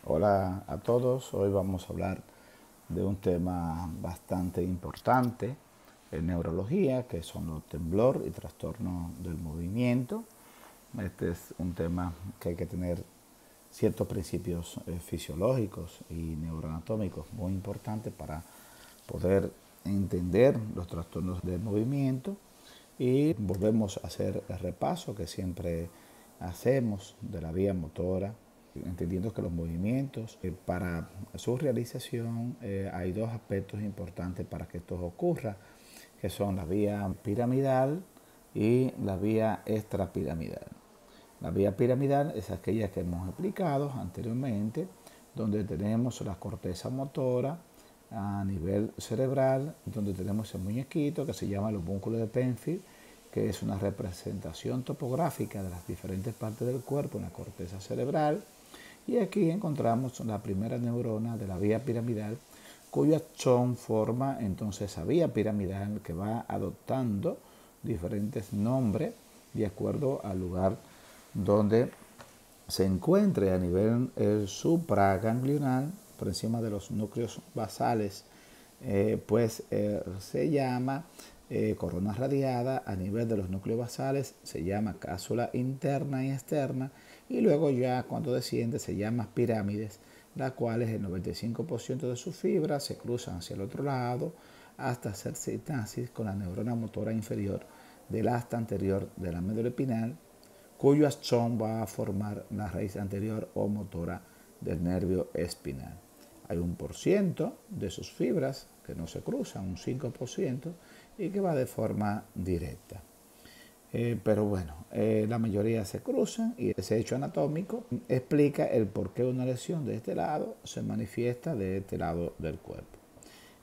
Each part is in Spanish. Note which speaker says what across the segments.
Speaker 1: Hola a todos, hoy vamos a hablar de un tema bastante importante en neurología, que son los temblor y trastornos del movimiento. Este es un tema que hay que tener ciertos principios fisiológicos y neuroanatómicos muy importantes para poder entender los trastornos del movimiento. Y volvemos a hacer el repaso que siempre hacemos de la vía motora, entendiendo que los movimientos, para su realización hay dos aspectos importantes para que esto ocurra, que son la vía piramidal y la vía extrapiramidal. La vía piramidal es aquella que hemos explicado anteriormente, donde tenemos la corteza motora a nivel cerebral, donde tenemos el muñequito que se llama el homúnculo de Penfield, que es una representación topográfica de las diferentes partes del cuerpo en la corteza cerebral. Y aquí encontramos la primera neurona de la vía piramidal, cuyo axón forma entonces esa vía piramidal que va adoptando diferentes nombres de acuerdo al lugar donde se encuentre a nivel supraganglional, por encima de los núcleos basales, se llama corona radiada. A nivel de los núcleos basales se llama cápsula interna y externa, y luego ya cuando desciende se llama pirámides, las cuales el 95% de sus fibras se cruzan hacia el otro lado hasta hacer sinapsis con la neurona motora inferior del asta anterior de la médula espinal, cuyo axón va a formar la raíz anterior o motora del nervio espinal. Hay 1% de sus fibras que no se cruzan, un 5%, y que va de forma directa. Pero bueno, la mayoría se cruzan, y ese hecho anatómico explica el por qué una lesión de este lado se manifiesta de este lado del cuerpo.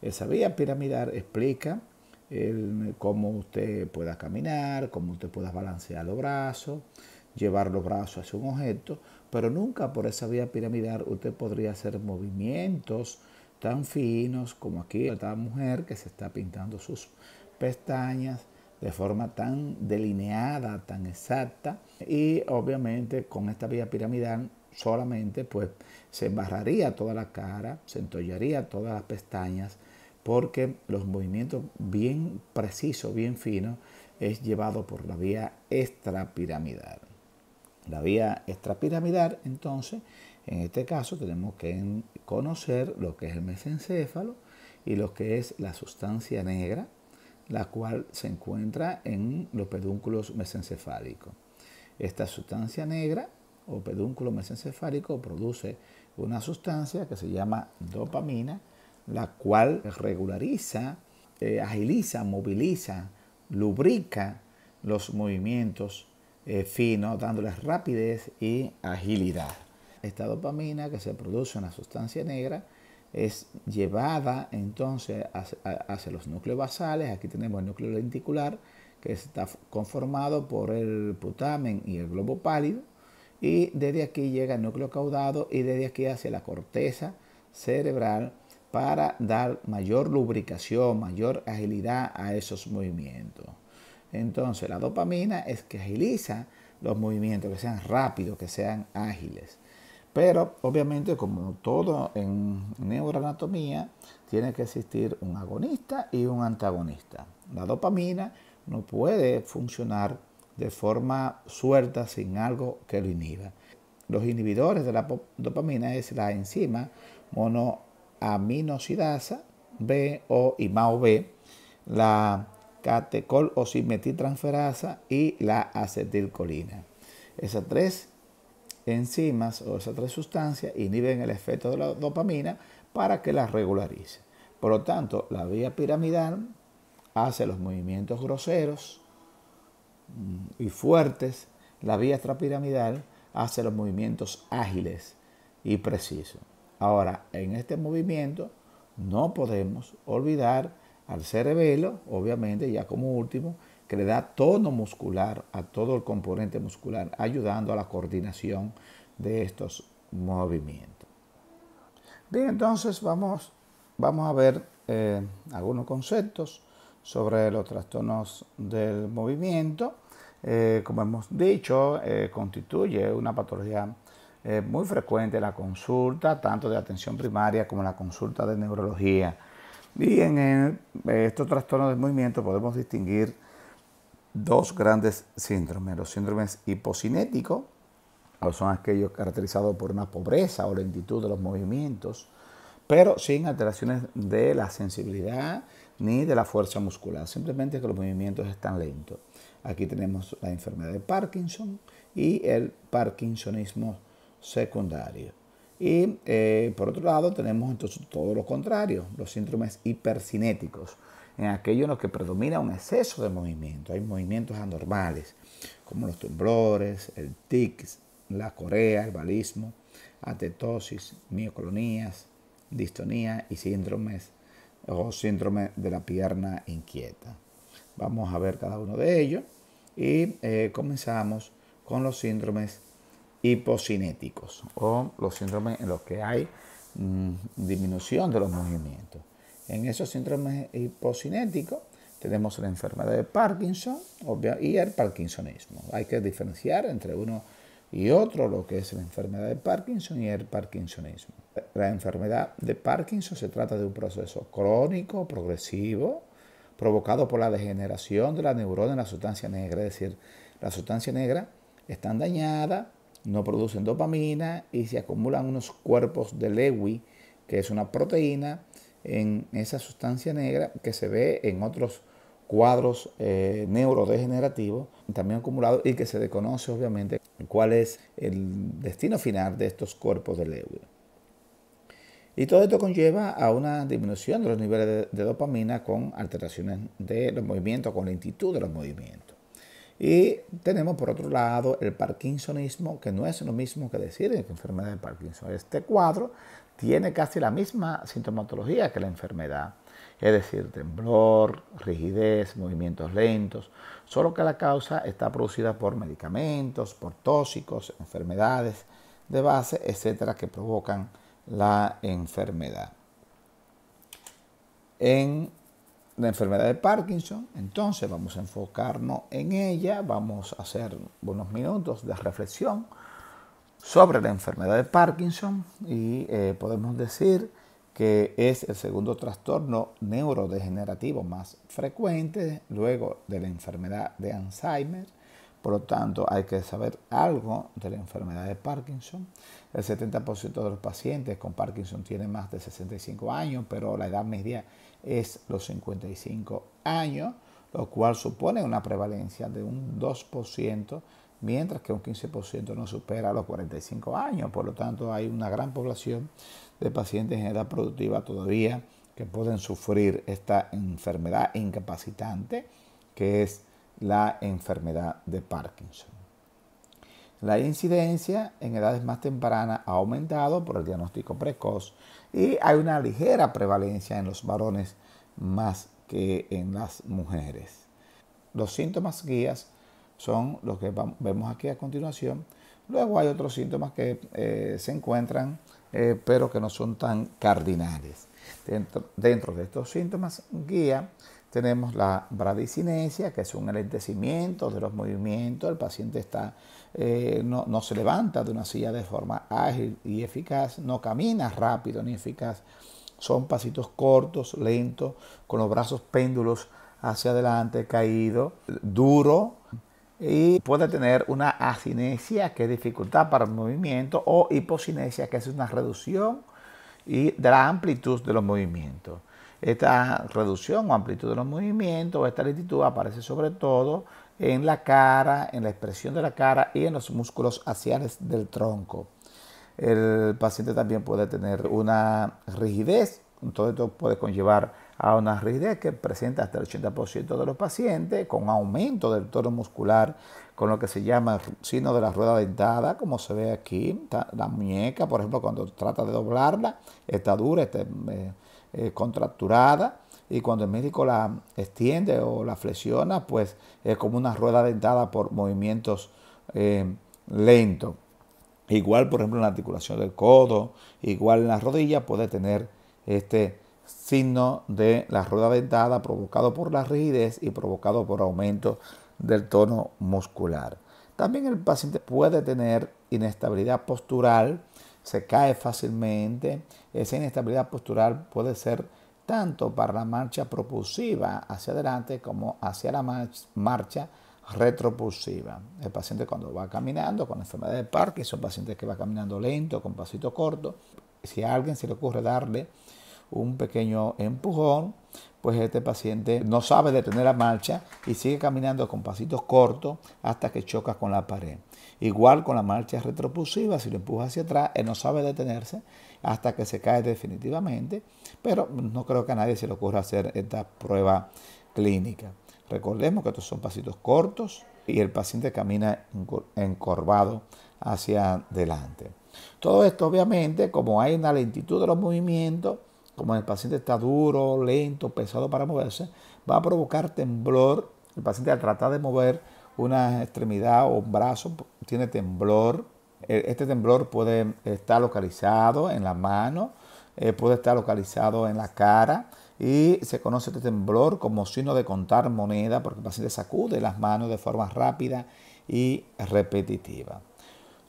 Speaker 1: Esa vía piramidal explica cómo usted pueda caminar, cómo usted pueda balancear los brazos, llevar los brazos hacia un objeto, pero nunca por esa vía piramidal usted podría hacer movimientos tan finos como aquí esta mujer que se está pintando sus pestañas de forma tan delineada, tan exacta, y obviamente con esta vía piramidal solamente pues se embarraría toda la cara, se entollaría todas las pestañas, porque los movimientos bien precisos, bien finos, es llevado por la vía extrapiramidal. La vía extrapiramidal, entonces, en este caso tenemos que conocer lo que es el mesencéfalo y lo que es la sustancia negra, la cual se encuentra en los pedúnculos mesencefálicos. Esta sustancia negra o pedúnculo mesencefálico produce una sustancia que se llama dopamina, la cual regulariza, agiliza, moviliza, lubrica los movimientos finos, dándoles rapidez y agilidad. Esta dopamina que se produce en la sustancia negra es llevada entonces hacia los núcleos basales. Aquí tenemos el núcleo lenticular, que está conformado por el putamen y el globo pálido, y desde aquí llega el núcleo caudado y desde aquí hacia la corteza cerebral para dar mayor lubricación, mayor agilidad a esos movimientos. Entonces la dopamina es que agiliza los movimientos, que sean rápidos, que sean ágiles. Pero obviamente, como todo en neuroanatomía, tiene que existir un agonista y un antagonista. La dopamina no puede funcionar de forma suelta sin algo que lo inhiba. Los inhibidores de la dopamina es la enzima monoaminosidasa B o IMAO B, la catecol-osimetiltransferasa y la acetilcolina. Esas tres enzimas o esas tres sustancias inhiben el efecto de la dopamina para que la regularice. Por lo tanto, la vía piramidal hace los movimientos groseros y fuertes. La vía extrapiramidal hace los movimientos ágiles y precisos. Ahora, en este movimiento no podemos olvidar al cerebelo, obviamente, ya como último, que le da tono muscular a todo el componente muscular, ayudando a la coordinación de estos movimientos. Bien, entonces vamos a ver algunos conceptos sobre los trastornos del movimiento. Como hemos dicho, constituye una patología muy frecuente la consulta, tanto de atención primaria como la consulta de neurología. Y en estos trastornos del movimiento podemos distinguir dos grandes síndromes: los síndromes hipocinéticos, o son aquellos caracterizados por una pobreza o lentitud de los movimientos, pero sin alteraciones de la sensibilidad ni de la fuerza muscular, simplemente que los movimientos están lentos. Aquí tenemos la enfermedad de Parkinson y el parkinsonismo secundario. Y por otro lado tenemos entonces todo lo contrario, los síndromes hipercinéticos, en aquellos en los que predomina un exceso de movimiento. Hay movimientos anormales, como los temblores, el tics, la corea, el balismo, atetosis, mioclonías, distonía y síndrome de la pierna inquieta. Vamos a ver cada uno de ellos y comenzamos con los síndromes hipocinéticos, o los síndromes en los que hay disminución de los movimientos. En esos síndromes hipocinéticos tenemos la enfermedad de Parkinson y el parkinsonismo. Hay que diferenciar entre uno y otro lo que es la enfermedad de Parkinson y el parkinsonismo. La enfermedad de Parkinson se trata de un proceso crónico, progresivo, provocado por la degeneración de la neurona en la sustancia negra. Es decir, la sustancia negra está dañada, no producen dopamina y se acumulan unos cuerpos de Lewy, que es una proteína, en esa sustancia negra que se ve en otros cuadros neurodegenerativos también acumulados, y que se desconoce obviamente cuál es el destino final de estos cuerpos de Lewy. Y todo esto conlleva a una disminución de los niveles de dopamina con alteraciones de los movimientos, con lentitud de los movimientos. Y tenemos por otro lado el parkinsonismo, que no es lo mismo que decir que enfermedad de Parkinson. Este cuadro tiene casi la misma sintomatología que la enfermedad, es decir, temblor, rigidez, movimientos lentos, solo que la causa está producida por medicamentos, por tóxicos, enfermedades de base, etcétera, que provocan la enfermedad. En la enfermedad de Parkinson, entonces vamos a enfocarnos en ella, vamos a hacer unos minutos de reflexión sobre la enfermedad de Parkinson y podemos decir que es el segundo trastorno neurodegenerativo más frecuente luego de la enfermedad de Alzheimer. Por lo tanto, hay que saber algo de la enfermedad de Parkinson. El 70% de los pacientes con Parkinson tienen más de 65 años, pero la edad media es los 55 años, lo cual supone una prevalencia de un 2%, mientras que un 15% no supera los 45 años. Por lo tanto, hay una gran población de pacientes en edad productiva todavía que pueden sufrir esta enfermedad incapacitante, que es la enfermedad de Parkinson. La incidencia en edades más tempranas ha aumentado por el diagnóstico precoz y hay una ligera prevalencia en los varones más que en las mujeres. Los síntomas guías son los que vemos aquí a continuación. Luego hay otros síntomas que se encuentran, pero que no son tan cardinales. Dentro de estos síntomas guía tenemos la bradicinesia, que es un enlentecimiento de los movimientos. El paciente no se levanta de una silla de forma ágil y eficaz, no camina rápido ni eficaz. Son pasitos cortos, lentos, con los brazos péndulos hacia adelante, caído, duro, y puede tener una acinesia, que es dificultad para el movimiento, o hipocinesia, que es una reducción de la amplitud de los movimientos. Esta reducción o amplitud de los movimientos, esta lentitud, aparece sobre todo en la cara, en la expresión de la cara y en los músculos axiales del tronco. El paciente también puede tener una rigidez. Todo esto puede conllevar a una rigidez que presenta hasta el 80% de los pacientes, con aumento del tono muscular, con lo que se llama el signo de la rueda dentada, como se ve aquí. La muñeca, por ejemplo, cuando trata de doblarla, está dura, está contracturada, y cuando el médico la extiende o la flexiona, pues es como una rueda dentada por movimientos lentos. Igual, por ejemplo, en la articulación del codo, igual en la rodilla, puede tener este signo de la rueda dentada provocado por la rigidez y provocado por aumento del tono muscular. También el paciente puede tener inestabilidad postural, se cae fácilmente. Esa inestabilidad postural puede ser tanto para la marcha propulsiva hacia adelante como hacia la marcha retropulsiva. El paciente cuando va caminando con enfermedad de Parkinson, paciente que va caminando lento, con pasito corto, si a alguien se le ocurre darle un pequeño empujón, pues este paciente no sabe detener la marcha y sigue caminando con pasitos cortos hasta que choca con la pared. Igual con la marcha retropulsiva, si lo empuja hacia atrás, él no sabe detenerse hasta que se cae definitivamente, pero no creo que a nadie se le ocurra hacer esta prueba clínica. Recordemos que estos son pasitos cortos y el paciente camina encorvado hacia adelante. Todo esto obviamente, como hay una lentitud de los movimientos, como el paciente está duro, lento, pesado para moverse, va a provocar temblor. El paciente al tratar de mover una extremidad o un brazo tiene temblor. Este temblor puede estar localizado en la mano, puede estar localizado en la cara y se conoce este temblor como signo de contar moneda porque el paciente sacude las manos de forma rápida y repetitiva.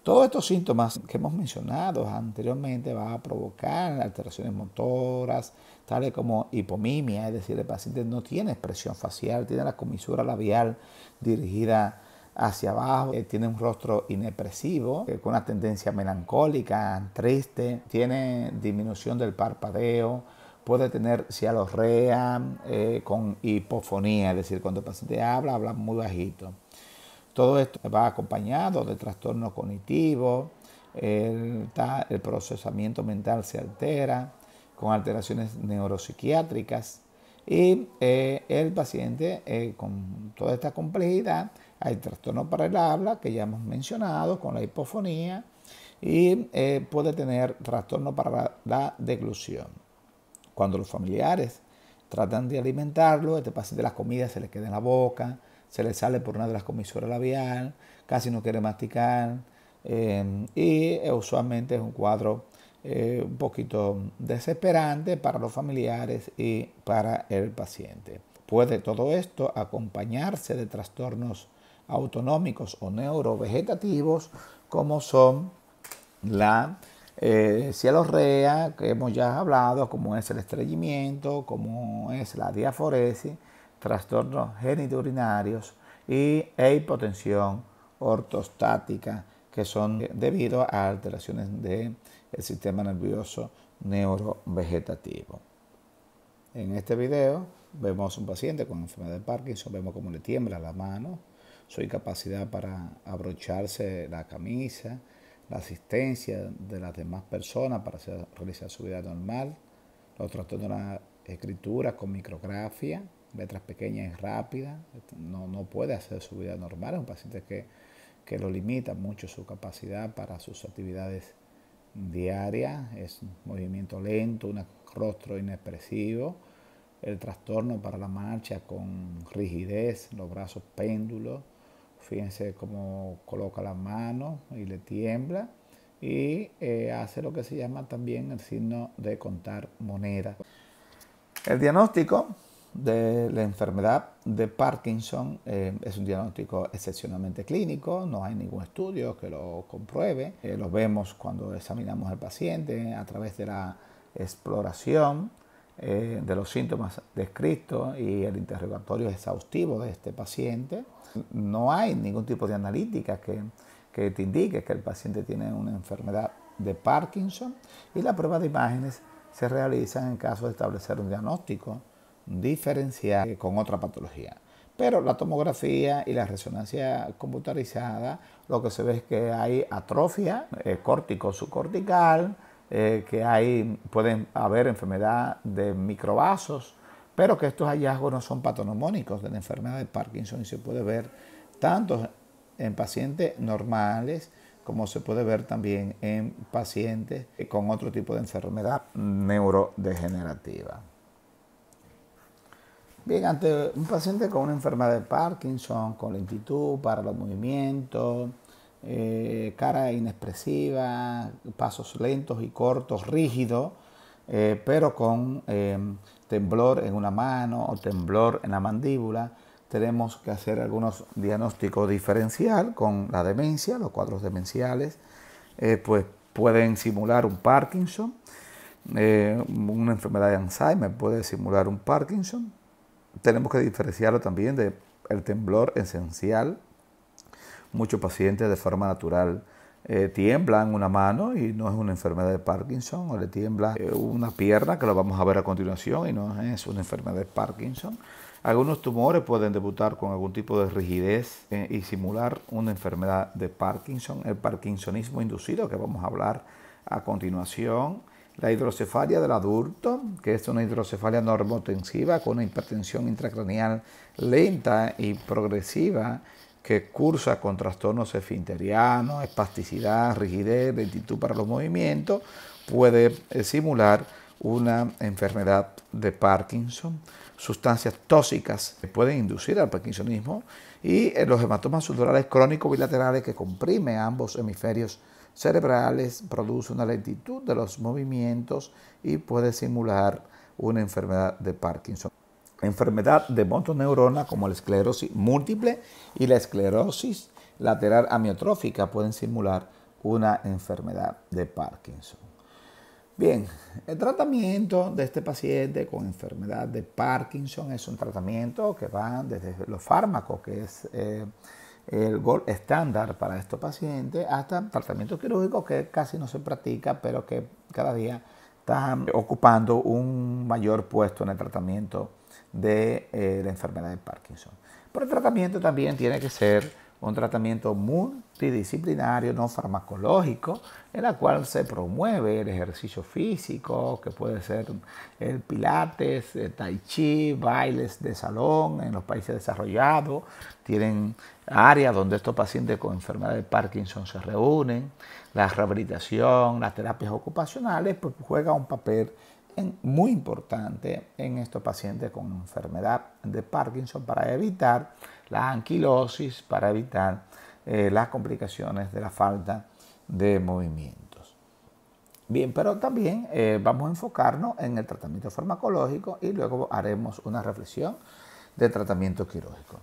Speaker 1: Todos estos síntomas que hemos mencionado anteriormente van a provocar alteraciones motoras, tales como hipomimia, es decir, el paciente no tiene expresión facial, tiene la comisura labial dirigida hacia abajo, tiene un rostro inexpresivo, con una tendencia melancólica, triste, tiene disminución del parpadeo, puede tener cialorrea con hipofonía, es decir, cuando el paciente habla muy bajito. Todo esto va acompañado de trastornos cognitivos, el procesamiento mental se altera, con alteraciones neuropsiquiátricas y el paciente con toda esta complejidad, hay trastorno para el habla que ya hemos mencionado con la hipofonía y puede tener trastorno para la deglución. Cuando los familiares tratan de alimentarlo, este paciente la comida se le queda en la boca, se le sale por una de las comisuras labial, casi no quiere masticar y usualmente es un cuadro un poquito desesperante para los familiares y para el paciente. Puede todo esto acompañarse de trastornos autonómicos o neurovegetativos como son la cialorrea, que hemos ya hablado, como es el estreñimiento, como es la diaforesis, trastornos genitourinarios y hipotensión ortostática, que son debido a alteraciones del sistema nervioso neurovegetativo. En este video vemos un paciente con enfermedad de Parkinson, vemos cómo le tiembla la mano, su incapacidad para abrocharse la camisa, la asistencia de las demás personas para realizar su vida normal, los trastornos de la escritura con micrografía, letras pequeñas y rápidas, no puede hacer su vida normal, es un paciente que lo limita mucho su capacidad para sus actividades diarias, es un movimiento lento, un rostro inexpresivo, el trastorno para la marcha con rigidez, los brazos péndulos, fíjense cómo coloca las manos y le tiembla y hace lo que se llama también el signo de contar moneda. El diagnóstico de la enfermedad de Parkinson es un diagnóstico excepcionalmente clínico, no hay ningún estudio que lo compruebe. Lo vemos cuando examinamos al paciente a través de la exploración de los síntomas descritos y el interrogatorio exhaustivo de este paciente. No hay ningún tipo de analítica que te indique que el paciente tiene una enfermedad de Parkinson y la prueba de imágenes se realizan en caso de establecer un diagnóstico diferencial con otra patología. Pero la tomografía y la resonancia computarizada, lo que se ve es que hay atrofia córtico-subcortical, que pueden haber enfermedad de microvasos, pero que estos hallazgos no son patognomónicos de la enfermedad de Parkinson y se puede ver tanto en pacientes normales como se puede ver también en pacientes con otro tipo de enfermedad neurodegenerativa. Bien, ante un paciente con una enfermedad de Parkinson, con lentitud para los movimientos, cara inexpresiva, pasos lentos y cortos, rígidos, pero con temblor en una mano o temblor en la mandíbula, tenemos que hacer algunos diagnósticos diferencial con la demencia. Los cuadros demenciales pues pueden simular un Parkinson, una enfermedad de Alzheimer puede simular un Parkinson. Tenemos que diferenciarlo también del temblor esencial. Muchos pacientes de forma natural tiemblan una mano y no es una enfermedad de Parkinson, o le tiembla una pierna, que lo vamos a ver a continuación, y no es una enfermedad de Parkinson. Algunos tumores pueden debutar con algún tipo de rigidez y simular una enfermedad de Parkinson, el parkinsonismo inducido, que vamos a hablar a continuación. La hidrocefalia del adulto, que es una hidrocefalia normotensiva con una hipertensión intracraneal lenta y progresiva, que cursa con trastornos esfinterianos, espasticidad, rigidez, lentitud para los movimientos, puede simular una enfermedad de Parkinson. Sustancias tóxicas que pueden inducir al parkinsonismo, y los hematomas sudorales crónicos bilaterales que comprimen ambos hemisferios cerebrales, produce una lentitud de los movimientos y puede simular una enfermedad de Parkinson. Enfermedad de motoneurona como la esclerosis múltiple y la esclerosis lateral amiotrófica pueden simular una enfermedad de Parkinson. Bien, el tratamiento de este paciente con enfermedad de Parkinson es un tratamiento que va desde los fármacos, que es el gold estándar para estos pacientes, hasta tratamiento quirúrgico, que casi no se practica, pero que cada día está ocupando un mayor puesto en el tratamiento de la enfermedad de Parkinson. Pero el tratamiento también tiene que ser un tratamiento multidisciplinario, no farmacológico, en la cual se promueve el ejercicio físico, que puede ser el pilates, el tai chi, bailes de salón. En los países desarrollados tienen áreas donde estos pacientes con enfermedad de Parkinson se reúnen. La rehabilitación, las terapias ocupacionales, pues juega un papel muy importante en estos pacientes con enfermedad de Parkinson para evitar la anquilosis, para evitar las complicaciones de la falta de movimientos. Bien, pero también vamos a enfocarnos en el tratamiento farmacológico y luego haremos una reflexión de tratamiento quirúrgico.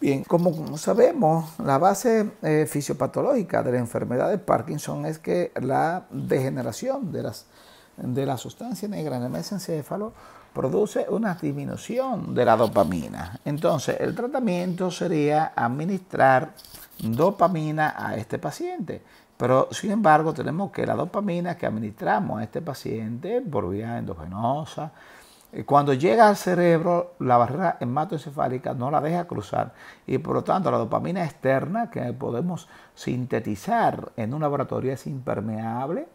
Speaker 1: Bien, como sabemos, la base fisiopatológica de la enfermedad de Parkinson es que la degeneración de la sustancia negra en el mesencéfalo produce una disminución de la dopamina. Entonces, el tratamiento sería administrar dopamina a este paciente. Pero, sin embargo, tenemos que la dopamina que administramos a este paciente por vía endovenosa, cuando llega al cerebro, la barrera hematoencefálica no la deja cruzar, y por lo tanto la dopamina externa que podemos sintetizar en un laboratorio es impermeable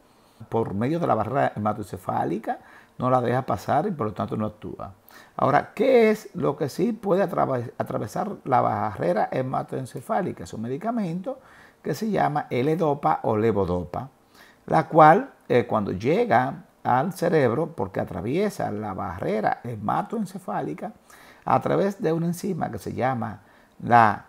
Speaker 1: por medio de la barrera hematoencefálica, no la deja pasar y por lo tanto no actúa. Ahora, ¿qué es lo que sí puede atravesar la barrera hematoencefálica? Es un medicamento que se llama L-Dopa o levodopa, la cual cuando llega al cerebro, porque atraviesa la barrera hematoencefálica a través de una enzima que se llama la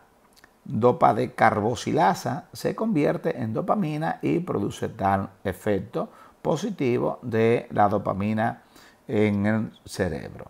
Speaker 1: dopa de carboxilasa, se convierte en dopamina y produce tal efecto positivo de la dopamina en el cerebro.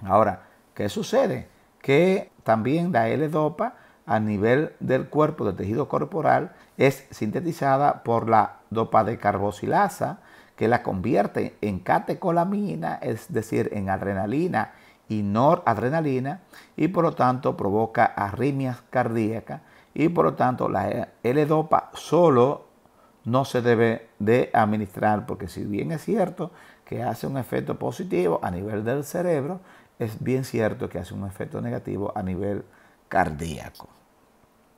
Speaker 1: Ahora, ¿qué sucede? Que también la L-Dopa a nivel del cuerpo, del tejido corporal, es sintetizada por la dopa de carboxilasa, que la convierte en catecolamina, es decir, en adrenalina y noradrenalina, y por lo tanto provoca arritmias cardíacas, y por lo tanto la L-Dopa solo no se debe de administrar, porque si bien es cierto que hace un efecto positivo a nivel del cerebro, es bien cierto que hace un efecto negativo a nivel cardíaco.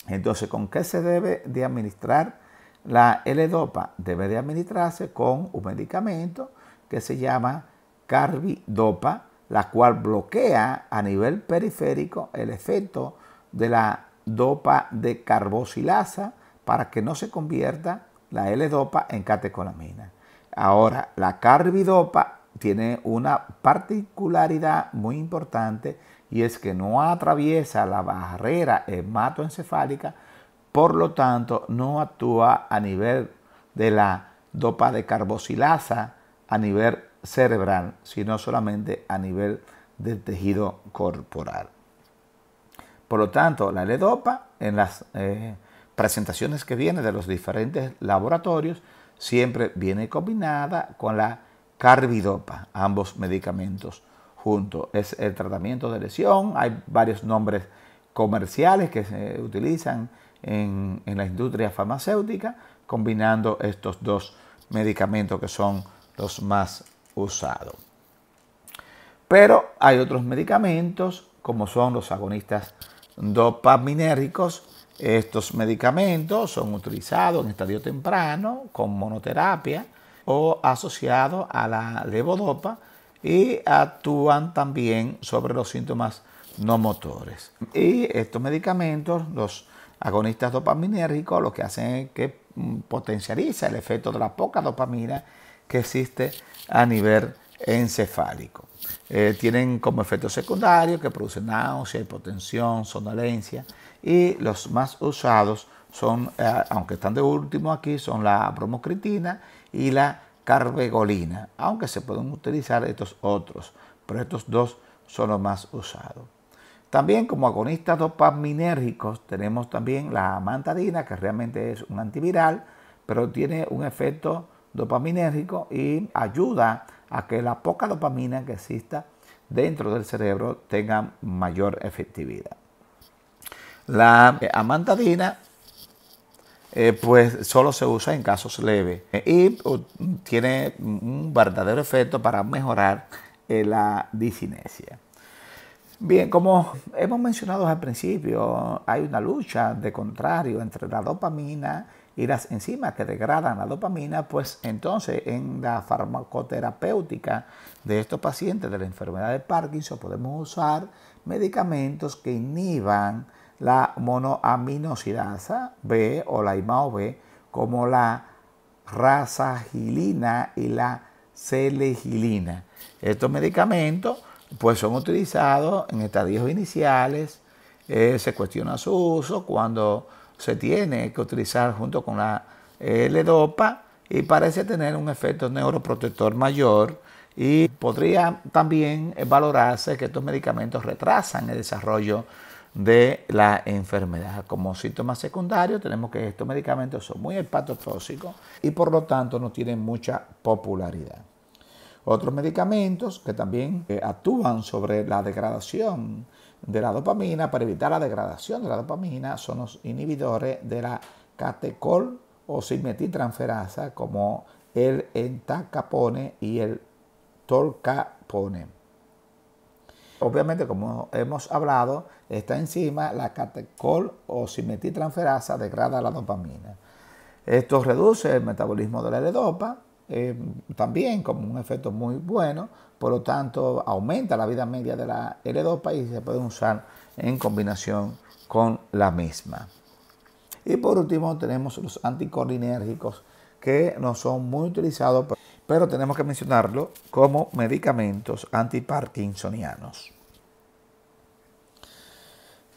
Speaker 1: Entonces, ¿con qué se debe de administrar la L-Dopa? Debe de administrarse con un medicamento que se llama carbidopa, la cual bloquea a nivel periférico el efecto de la dopa de carboxilasa para que no se convierta la L-Dopa en catecolamina. Ahora, la carbidopa tiene una particularidad muy importante, y es que no atraviesa la barrera hematoencefálica, por lo tanto no actúa a nivel de la dopa de carboxilasa a nivel cerebral, sino solamente a nivel del tejido corporal. Por lo tanto, la L-Dopa en las presentaciones que vienen de los diferentes laboratorios siempre viene combinada con la carbidopa, ambos medicamentos juntos. Es el tratamiento de lesión, hay varios nombres comerciales que se utilizan en la industria farmacéutica, combinando estos dos medicamentos que son los más usados. Pero hay otros medicamentos, como son los agonistas dopaminérgicos. Estos medicamentos son utilizados en estadio temprano con monoterapia o asociados a la levodopa y actúan también sobre los síntomas no motores. Y estos medicamentos, los agonistas dopaminérgicos, lo que hacen es que potencializa el efecto de la poca dopamina que existe a nivel encefálico. Tienen como efecto secundario que producen náusea, hipotensión, somnolencia, y los más usados son, aunque están de último aquí, son la bromocriptina y la carbegolina, aunque se pueden utilizar estos otros, pero estos dos son los más usados. También como agonistas dopaminérgicos tenemos también la amantadina, que realmente es un antiviral, pero tiene un efecto dopaminérgico y ayuda a que la poca dopamina que exista dentro del cerebro tenga mayor efectividad. La amantadina pues solo se usa en casos leves y tiene un verdadero efecto para mejorar la discinesia. Bien, como hemos mencionado al principio, hay una lucha de contrario entre la dopamina y las enzimas que degradan la dopamina, pues entonces en la farmacoterapéutica de estos pacientes de la enfermedad de Parkinson podemos usar medicamentos que inhiban la monoaminosidasa B o la IMAO B, como la rasagilina y la selegilina. Estos medicamentos pues son utilizados en estadios iniciales, se cuestiona su uso cuando se tiene que utilizar junto con la L-Dopa y parece tener un efecto neuroprotector mayor, y podría también valorarse que estos medicamentos retrasan el desarrollo de la enfermedad. Como síntomas secundarios tenemos que estos medicamentos son muy hepatotóxicos y por lo tanto no tienen mucha popularidad. Otros medicamentos que también actúan sobre la degradación de la dopamina, para evitar la degradación de la dopamina, son los inhibidores de la catecol o cimetiltransferasa, como el entacapone y el tolcapone. Obviamente, como hemos hablado, esta enzima, la catecol o cimetiltransferasa, degrada la dopamina. Esto reduce el metabolismo de la L-Dopa, también como un efecto muy bueno, por lo tanto aumenta la vida media de la L-Dopa y se puede usar en combinación con la misma. Y por último tenemos los anticolinérgicos, que no son muy utilizados, pero tenemos que mencionarlo como medicamentos antiparkinsonianos.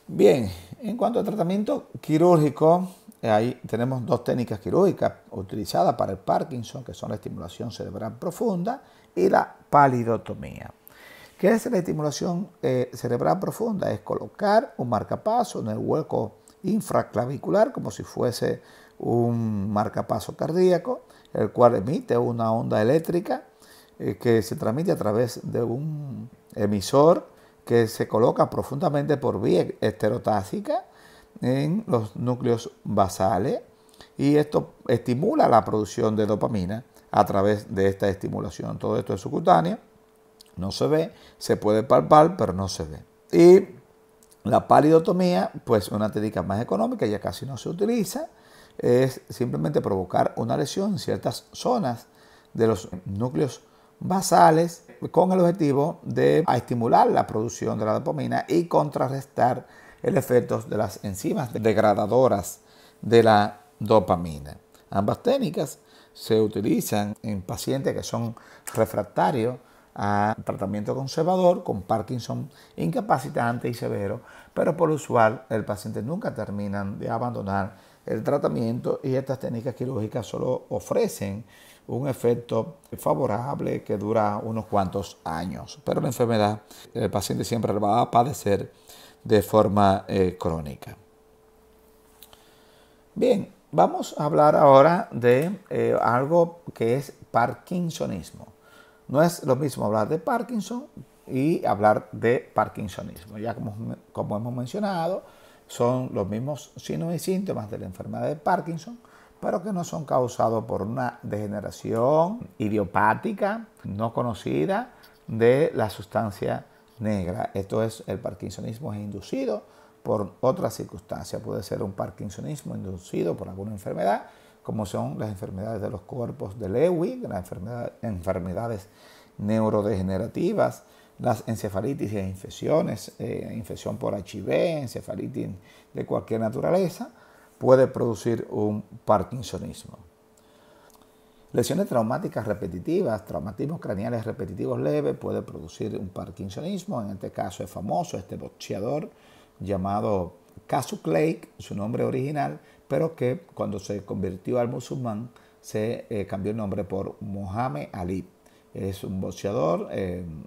Speaker 1: Bien, en cuanto al tratamiento quirúrgico, ahí tenemos dos técnicas quirúrgicas utilizadas para el Parkinson, que son la estimulación cerebral profunda y la palidotomía. ¿Qué es la estimulación cerebral profunda? Es colocar un marcapaso en el hueco infraclavicular, como si fuese un marcapaso cardíaco, el cual emite una onda eléctrica que se transmite a través de un emisor que se coloca profundamente por vía esterotáxica en los núcleos basales, y esto estimula la producción de dopamina a través de esta estimulación. Todo esto es subcutáneo, no se ve, se puede palpar, pero no se ve. Y la palidotomía, pues una técnica más económica, ya casi no se utiliza, es simplemente provocar una lesión en ciertas zonas de los núcleos basales con el objetivo de estimular la producción de la dopamina y contrarrestar el efecto de las enzimas degradadoras de la dopamina. Ambas técnicas se utilizan en pacientes que son refractarios a tratamiento conservador con Parkinson incapacitante y severo, pero por lo usual el paciente nunca terminan de abandonar el tratamiento, y estas técnicas quirúrgicas solo ofrecen un efecto favorable que dura unos cuantos años, pero la enfermedad el paciente siempre va a padecer de forma crónica. Bien, vamos a hablar ahora de algo que es parkinsonismo. No es lo mismo hablar de Parkinson y hablar de parkinsonismo. Ya como hemos mencionado, son los mismos signos y síntomas de la enfermedad de Parkinson, pero que no son causados por una degeneración idiopática no conocida de la sustancia negra. Esto es, el parkinsonismo es inducido por otras circunstancias. Puede ser un parkinsonismo inducido por alguna enfermedad, como son las enfermedades de los cuerpos de Lewy, las enfermedades neurodegenerativas, las encefalitis e infecciones, infección por HIV, encefalitis de cualquier naturaleza, puede producir un parkinsonismo. Lesiones traumáticas repetitivas, traumatismos craneales repetitivos leves, puede producir un parkinsonismo. En este caso es famoso este boxeador llamado Cassius Clay, su nombre original, pero que cuando se convirtió al musulmán se cambió el nombre por Muhammad Ali. Es un boxeador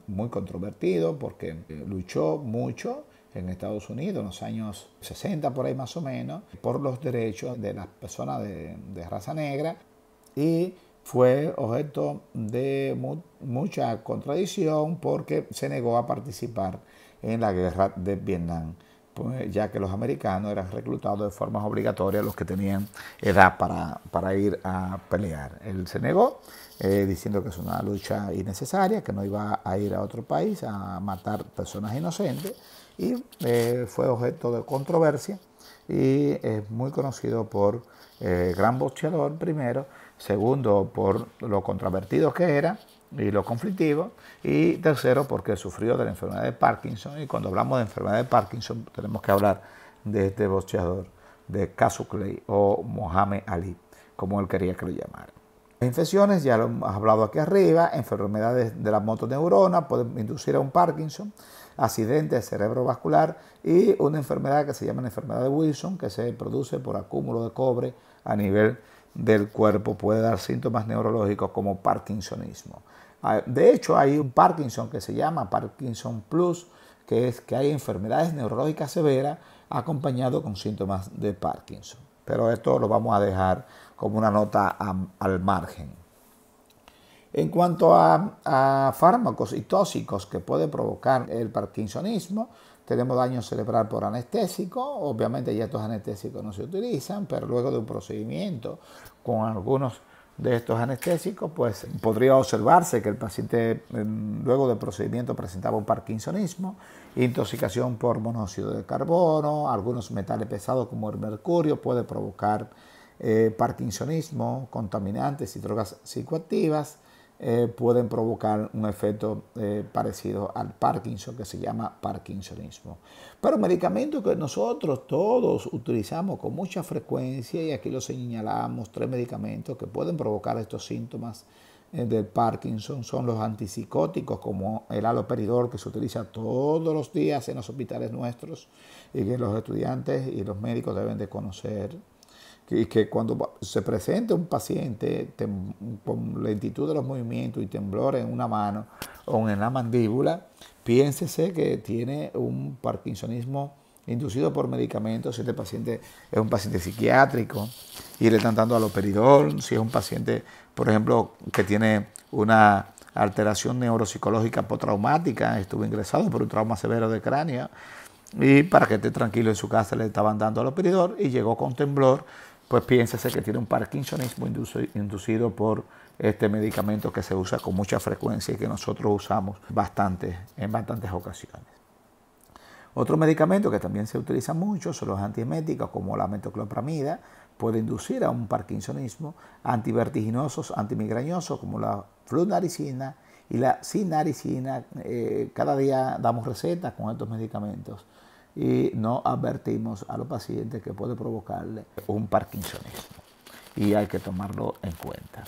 Speaker 1: muy controvertido porque luchó mucho en Estados Unidos en los años 60, por ahí más o menos, por los derechos de las personas de raza negra, y fue objeto de mucha contradicción porque se negó a participar en la guerra de Vietnam, pues, ya que los americanos eran reclutados de forma obligatoria los que tenían edad para ir a pelear. Él se negó, diciendo que es una lucha innecesaria, que no iba a ir a otro país a matar personas inocentes, y fue objeto de controversia y es muy conocido por gran boxeador primero, segundo por lo controvertido que era y lo conflictivo, y tercero porque sufrió de la enfermedad de Parkinson. Y cuando hablamos de enfermedad de Parkinson tenemos que hablar de este boxeador, de Cassius Clay o Muhammad Ali, como él quería que lo llamara. Las infecciones, ya lo hemos hablado aquí arriba, enfermedades de la motoneurona pueden inducir a un Parkinson, accidente cerebrovascular y una enfermedad que se llama la enfermedad de Wilson, que se produce por acúmulo de cobre a nivel del cuerpo, puede dar síntomas neurológicos como parkinsonismo. De hecho, hay un Parkinson que se llama Parkinson Plus, que es que hay enfermedades neurológicas severas acompañado con síntomas de Parkinson. Pero esto lo vamos a dejar como una nota al margen. En cuanto a fármacos y tóxicos que pueden provocar el parkinsonismo, tenemos daño cerebral por anestésico. Obviamente ya estos anestésicos no se utilizan, pero luego de un procedimiento con algunos de estos anestésicos, pues podría observarse que el paciente luego del procedimiento presentaba un parkinsonismo, intoxicación por monóxido de carbono, algunos metales pesados como el mercurio puede provocar parkinsonismo, contaminantes y drogas psicoactivas pueden provocar un efecto parecido al Parkinson, que se llama parkinsonismo. Pero medicamentos que nosotros todos utilizamos con mucha frecuencia, y aquí los señalamos, 3 medicamentos que pueden provocar estos síntomas del Parkinson, son los antipsicóticos como el haloperidol, que se utiliza todos los días en los hospitales nuestros y que los estudiantes y los médicos deben de conocer. Y que cuando se presente un paciente con lentitud de los movimientos y temblor en una mano o en la mandíbula, piénsese que tiene un parkinsonismo inducido por medicamentos. Si este paciente es un paciente psiquiátrico y le están dando haloperidol, si es un paciente, por ejemplo, que tiene una alteración neuropsicológica postraumática, estuvo ingresado por un trauma severo de cráneo, y para que esté tranquilo en su casa le estaban dando haloperidol y llegó con temblor, pues piénsese que tiene un parkinsonismo inducido por este medicamento que se usa con mucha frecuencia y que nosotros usamos en bastantes ocasiones. Otro medicamento que también se utiliza mucho son los antieméticos, como la metoclopramida, puede inducir a un parkinsonismo, antivertiginosos, antimigrañosos, como la flunaricina y la sinaricina. Cada día damos recetas con estos medicamentos y no advertimos a los pacientes que puede provocarle un parkinsonismo, y hay que tomarlo en cuenta.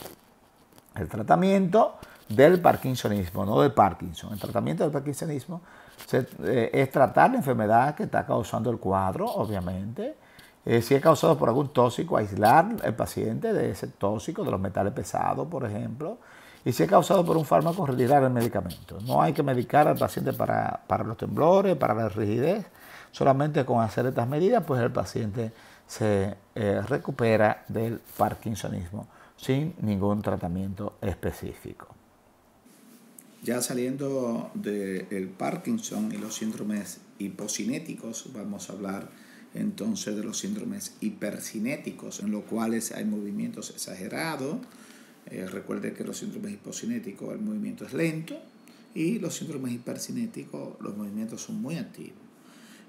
Speaker 1: El tratamiento del parkinsonismo, no del Parkinson, el tratamiento del parkinsonismo es tratar la enfermedad que está causando el cuadro, obviamente. Si es causado por algún tóxico, aislar al paciente de ese tóxico, de los metales pesados, por ejemplo. Y si es causado por un fármaco, retirar el medicamento. No hay que medicar al paciente para los temblores, para la rigidez. Solamente con hacer estas medidas, pues el paciente se recupera del parkinsonismo sin ningún tratamiento específico. Ya saliendo del Parkinson y los síndromes hipocinéticos, vamos a hablar entonces de los síndromes hipercinéticos, en los cuales hay movimientos exagerados. Recuerde que los síndromes hipocinéticos el movimiento es lento y los síndromes hipercinéticos los movimientos son muy activos.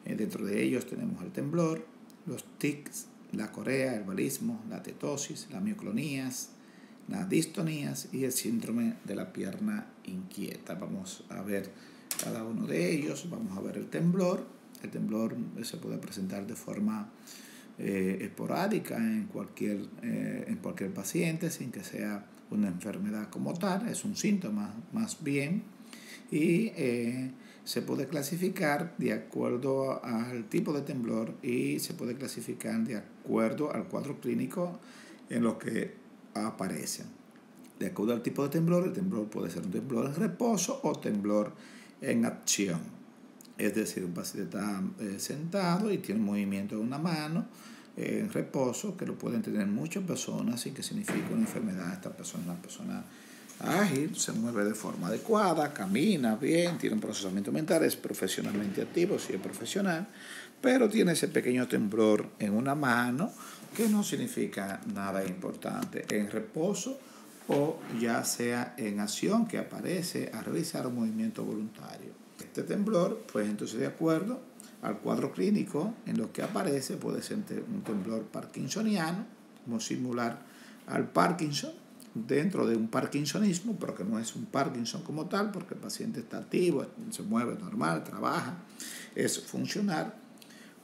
Speaker 1: Dentro de ellos tenemos el temblor, los tics, la corea, el balismo, la tetosis, las mioclonías, las distonías y el síndrome de la pierna inquieta. Vamos a ver cada uno de ellos. Vamos a ver el temblor. El temblor se puede presentar de forma esporádica en cualquier paciente sin que sea una enfermedad como tal. Es un síntoma más bien y se puede clasificar de acuerdo al tipo de temblor y se puede clasificar de acuerdo al cuadro clínico en lo que aparecen. De acuerdo al tipo de temblor, el temblor puede ser un temblor en reposo o temblor en acción. Es decir, un paciente está sentado y tiene movimiento de una mano en reposo, que lo pueden tener muchas personas sin que signifique una enfermedad. Esta persona es una persona ágil, se mueve de forma adecuada, camina bien, tiene un procesamiento mental, es profesionalmente activo, sí es profesional, pero tiene ese pequeño temblor en una mano que no significa nada importante. En reposo o ya sea en acción que aparece a realizar un movimiento voluntario. Este temblor, pues entonces de acuerdo al cuadro clínico en lo que aparece, puede ser un temblor parkinsoniano, como similar al Parkinson, dentro de un parkinsonismo, pero que no es un Parkinson como tal, porque el paciente está activo, se mueve normal, trabaja, es funcional.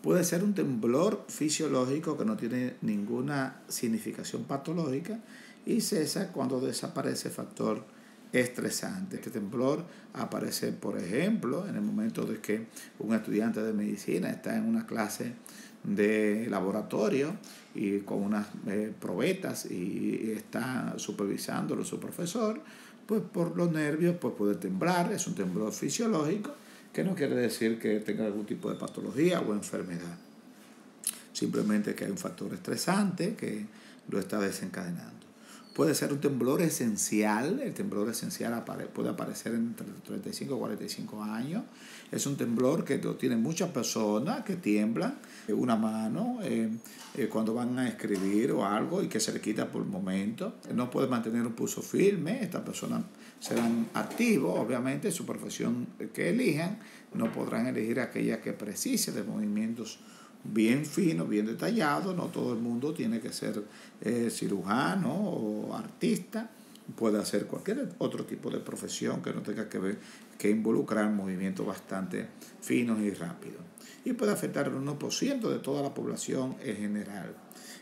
Speaker 1: Puede ser un temblor fisiológico que no tiene ninguna significación patológica y cesa cuando desaparece el factor estresante. Este temblor aparece, por ejemplo, en el momento de que un estudiante de medicina está en una clase de laboratorio y con unas probetas y está supervisándolo su profesor, pues por los nervios pues puede temblar. Es un temblor fisiológico que no quiere decir que tenga algún tipo de patología o enfermedad. Simplemente que hay un factor estresante que lo está desencadenando. Puede ser un temblor esencial. El temblor esencial puede aparecer entre 35 y 45 años. Es un temblor que tiene muchas personas que tiemblan una mano cuando van a escribir o algo y que se le quita por el momento. No puede mantener un pulso firme. Estas personas serán activos, obviamente, su profesión que elijan. No podrán elegir aquella que precise de movimientos bien fino, bien detallado. No todo el mundo tiene que ser cirujano o artista. Puede hacer cualquier otro tipo de profesión que no tenga que involucrar movimientos bastante finos y rápidos. Y puede afectar al 1% de toda la población en general.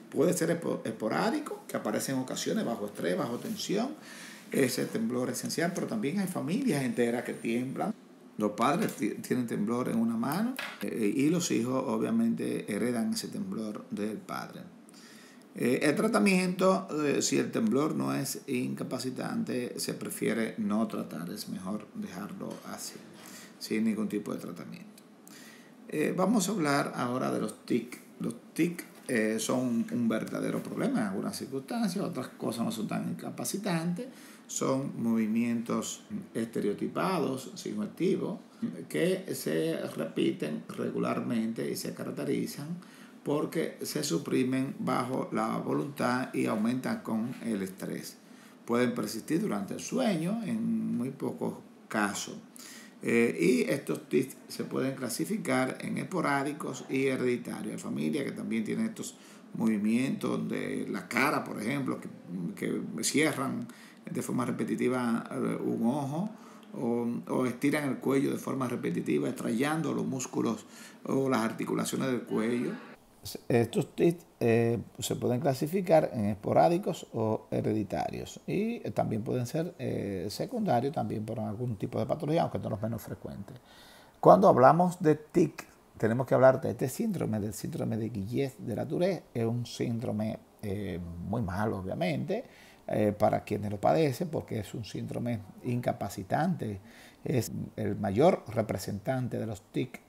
Speaker 1: Puede ser esporádico, que aparece en ocasiones bajo estrés, bajo tensión. Ese temblor esencial, pero también hay familias enteras que tiemblan. Los padres tienen temblor en una mano y los hijos obviamente heredan ese temblor del padre. El tratamiento, si el temblor no es incapacitante, se prefiere no tratar, es mejor dejarlo así, sin ningún tipo de tratamiento. Vamos a hablar ahora de los TIC. Los TIC son un verdadero problema en algunas circunstancias, otras cosas no son tan incapacitantes. Son movimientos estereotipados, significativos, que se repiten regularmente y se caracterizan porque se suprimen bajo la voluntad y aumentan con el estrés. Pueden persistir durante el sueño en muy pocos casos. Y estos tics se pueden clasificar en esporádicos y hereditarios. Hay familias que también tienen estos movimientos de la cara, por ejemplo, que cierran de forma repetitiva un ojo o estiran el cuello de forma repetitiva, extrayendo los músculos o las articulaciones del cuello. Estos tics se pueden clasificar en esporádicos o hereditarios y también pueden ser secundarios también por algún tipo de patología, aunque no los menos frecuentes. Cuando hablamos de TIC, tenemos que hablar de este síndrome, del síndrome de Guillain de la Tourette. Es un síndrome muy malo, obviamente, para quienes lo padecen, porque es un síndrome incapacitante. Es el mayor representante de los TIC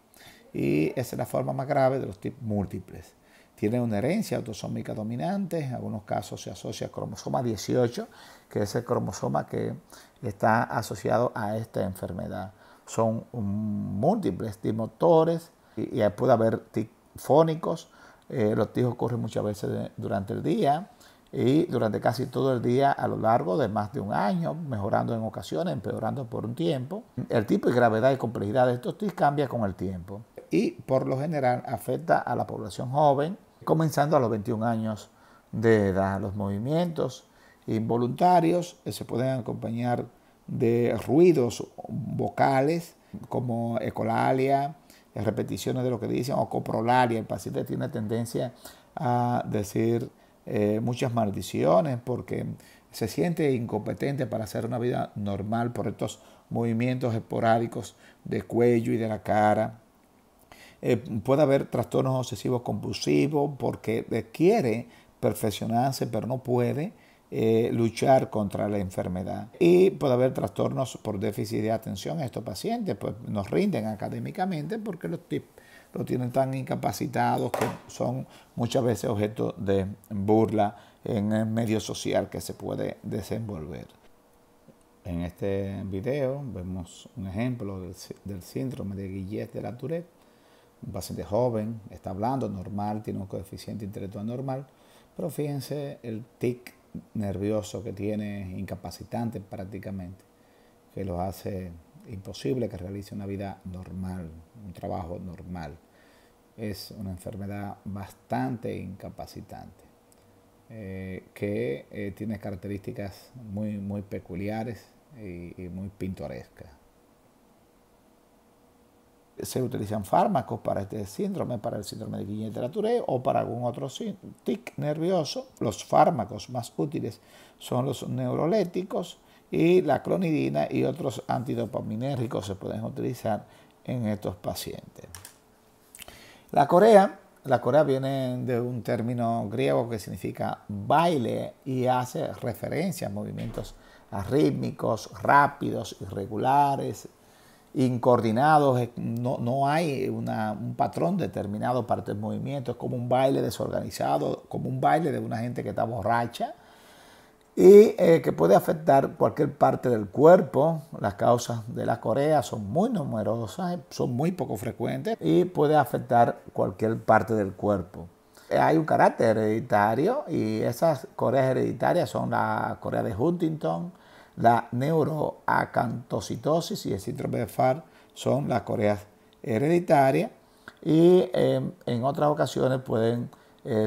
Speaker 1: y esa es la forma más grave de los TIC múltiples. Tiene una herencia autosómica dominante, en algunos casos se asocia al cromosoma 18, que es el cromosoma que está asociado a esta enfermedad. Son múltiples dimotores y puede haber TIC fónicos. Los TIC ocurren muchas veces durante el día y durante casi todo el día a lo largo de más de un año, mejorando en ocasiones, empeorando por un tiempo. El tipo y gravedad y complejidad de estos TIC cambia con el tiempo y por lo general afecta a la población joven, comenzando a los 21 años de edad. Los movimientos involuntarios se pueden acompañar de ruidos vocales como ecolalia, repeticiones de lo que dicen, o coprolalia. El paciente tiene tendencia a decir muchas maldiciones porque se siente incompetente para hacer una vida normal por estos movimientos esporádicos de cuello y de la cara. Puede haber trastornos obsesivos compulsivos porque quiere perfeccionarse pero no puede luchar contra la enfermedad. Y puede haber trastornos por déficit de atención. Estos pacientes pues, nos rinden académicamente porque los TIC lo tienen tan incapacitados que son muchas veces objeto de burla en el medio social que se puede desenvolver. En este video vemos un ejemplo del síndrome de Guillain de la Tourette. Un paciente joven, está hablando normal, tiene un coeficiente intelectual normal, pero fíjense el tic nervioso que tiene, incapacitante prácticamente, que lo hace imposible que realice una vida normal, un trabajo normal. Es una enfermedad bastante incapacitante, que tiene características muy peculiares y muy pintorescas. Se utilizan fármacos para este síndrome, para el síndrome de Guillain de la Tourette o para algún otro tic nervioso. Los fármacos más útiles son los neurolépticos y la clonidina y otros antidopaminérgicos se pueden utilizar en estos pacientes. La corea viene de un término griego que significa baile y hace referencia a movimientos arrítmicos, rápidos, irregulares, incoordinados. No hay un patrón determinado para este movimiento. Es como un baile desorganizado, como un baile de una gente que está borracha y que puede afectar cualquier parte del cuerpo. Las causas de la corea son muy numerosas, son muy poco frecuentes y puede afectar cualquier parte del cuerpo. Hay un carácter hereditario y esas coreas hereditarias son la corea de Huntington, la neuroacantocitosis y el síndrome de Farr son las coreas hereditarias y en otras ocasiones pueden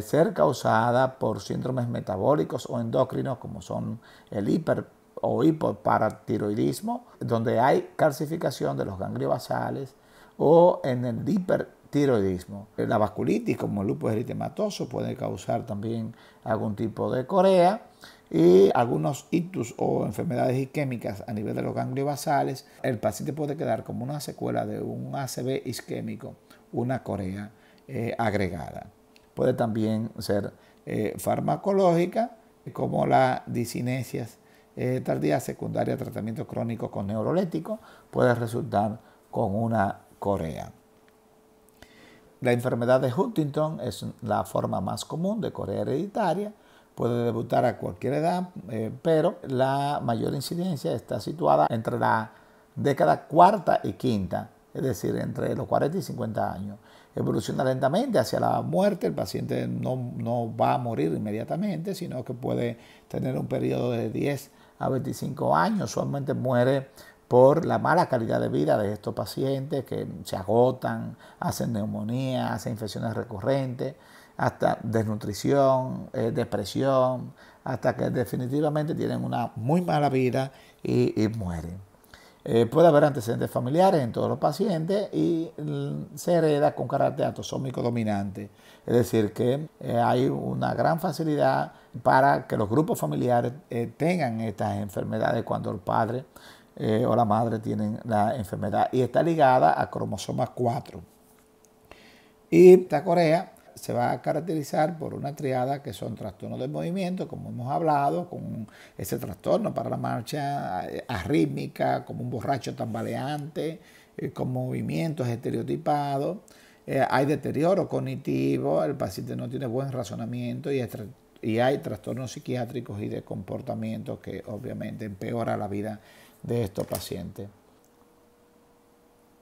Speaker 1: ser causadas por síndromes metabólicos o endocrinos como son el hiper o hipoparatiroidismo, donde hay calcificación de los ganglios basales, o en el hipertiroidismo. La vasculitis como el lupus eritematoso puede causar también algún tipo de corea, y algunos ictus o enfermedades isquémicas a nivel de los ganglios basales. El paciente puede quedar como una secuela de un ACV isquémico, una corea agregada. Puede también ser farmacológica, como la disinesias tardía secundaria a tratamiento crónico con neuroléptico, puede resultar con una corea. La enfermedad de Huntington es la forma más común de corea hereditaria. Puede debutar a cualquier edad, pero la mayor incidencia está situada entre la década cuarta y quinta, es decir, entre los 40 y 50 años. Evoluciona lentamente hacia la muerte. El paciente no va a morir inmediatamente, sino que puede tener un periodo de 10 a 25 años. Usualmente muere por la mala calidad de vida de estos pacientes que se agotan, hacen neumonía, hacen infecciones recurrentes, hasta desnutrición, depresión, hasta que definitivamente tienen una muy mala vida y mueren. Puede haber antecedentes familiares en todos los pacientes y se hereda con carácter autosómico dominante. Es decir, que hay una gran facilidad para que los grupos familiares tengan estas enfermedades cuando el padre o la madre tienen la enfermedad, y está ligada a cromosoma 4. Y esta corea se va a caracterizar por una triada que son trastornos del movimiento, como hemos hablado, con ese trastorno para la marcha arrítmica, como un borracho tambaleante, con movimientos estereotipados, hay deterioro cognitivo, el paciente no tiene buen razonamiento y hay trastornos psiquiátricos y de comportamiento que obviamente empeora la vida de estos pacientes.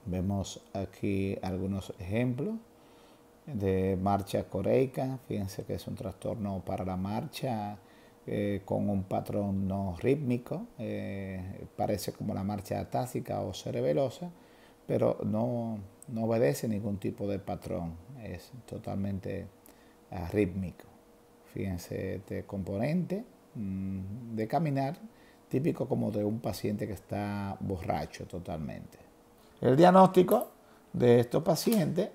Speaker 1: Vemos aquí algunos ejemplos de marcha coreica. Fíjense que es un trastorno para la marcha con un patrón no rítmico. Parece como la marcha atásica o cerebelosa, pero no obedece ningún tipo de patrón. Es totalmente arrítmico. Fíjense este componente de caminar, típico como de un paciente que está borracho totalmente. El diagnóstico de estos pacientes